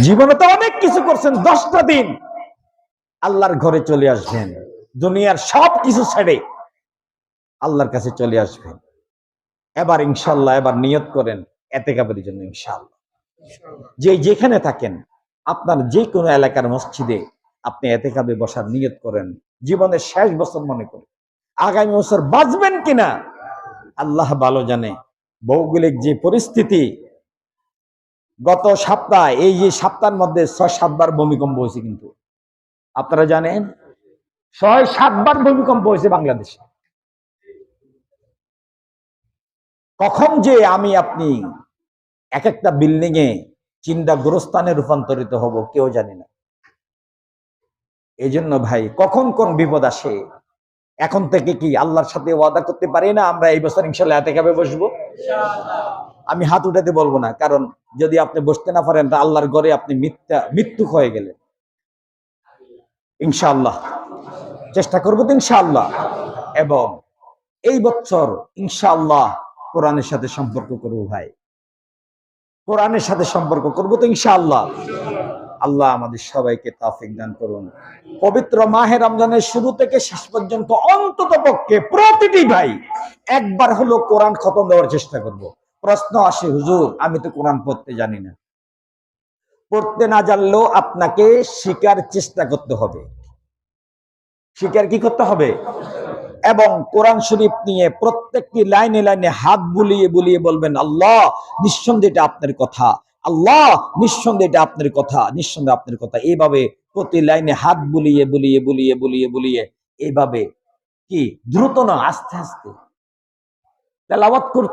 জীবনে তো অনেক কিছু করছেন, 10টা দিন আল্লাহর ঘরে চলে আসবেন, দুনিয়ার সব কিছু ছেড়ে আল্লাহর কাছে চলে আসবেন। এবার ইনশাল্লাহ এবার নিয়ত করেন এতেকাবের জন্য। ইনশাল্লাহ যেখানে থাকেন, আপনার যে কোনো এলাকার মসজিদে আপনি এতেকাবে বসার নিয়ত করেন। জীবনের শেষ বছর মনে করেন, আগামী বছর বাঁচবেন কিনা আল্লাহ ভালো জানে। ভৌগোলিক যে পরিস্থিতি, গত সপ্তাহে এই যে সপ্তাহের মধ্যে 6-7 বার ভূমিকম্প হয়েছে, কিন্তু আপনারা জানেন 6-7 বার ভূমিকম্প হয়েছে বাংলাদেশে। কখন যে আমি আপনি এক একটা বিল্ডিং এ চিন্তাগ্রস্থানে রূপান্তরিত হব কেউ জানি না। এই জন্য ভাই, কখন কোন বিপদ আসে, এখন থেকে কি আল্লাহর সাথে ওয়াদা করতে পারি না আমরা এই বছর ইনশাআল্লাহ এতেকাবে বসবো? আমি হাত উঠাতে বলবো না, কারণ যদি আপনি বসতে না পারেন তা আল্লাহর ঘরে আপনি মৃত্যু হয়ে গেলেন। ইনশাআল্লাহ চেষ্টা করবো তো ইনশাআল্লাহ। এবং এই বছর ইনশাআল্লাহ কোরআনের সাথে সম্পর্ক করবো ভাই, কোরআনের সাথে সম্পর্ক করবো তো ইনশাআল্লাহ। আল্লাহ আমাদের সবাইকে তৌফিক দান করুন। পবিত্র মাহে রমজানের শুরু থেকে শেষ পর্যন্ত অন্তত পক্ষে প্রতিটি ভাই একবার হলো কোরআন খতম দেওয়ার চেষ্টা করব। প্রশ্ন আসে, হুজুর আমি তো কোরআন পড়তে জানি না। পড়তে না জানলেও আপনাকে শিকার চেষ্টা করতে হবে। শিকার কি করতে হবে? এবং কোরআন শরীফ নিয়ে প্রত্যেকটি লাইনে লাইনে হাত বুলিয়ে বুলিয়ে বলবেন, আল্লাহ নিঃসন্দেহে এটা আপনার কথা, আল্লাহ নিঃসন্দেহে এটা আপনার কথা, নিঃসন্দেহে আপনার কথা। এইভাবে প্রতি লাইনে হাত বুলিয়ে বুলিয়ে বুলিয়ে বুলিয়ে বুলিয়ে এইভাবে কি দ্রুত না আস্তে আস্তে তেলাওয়াত করতে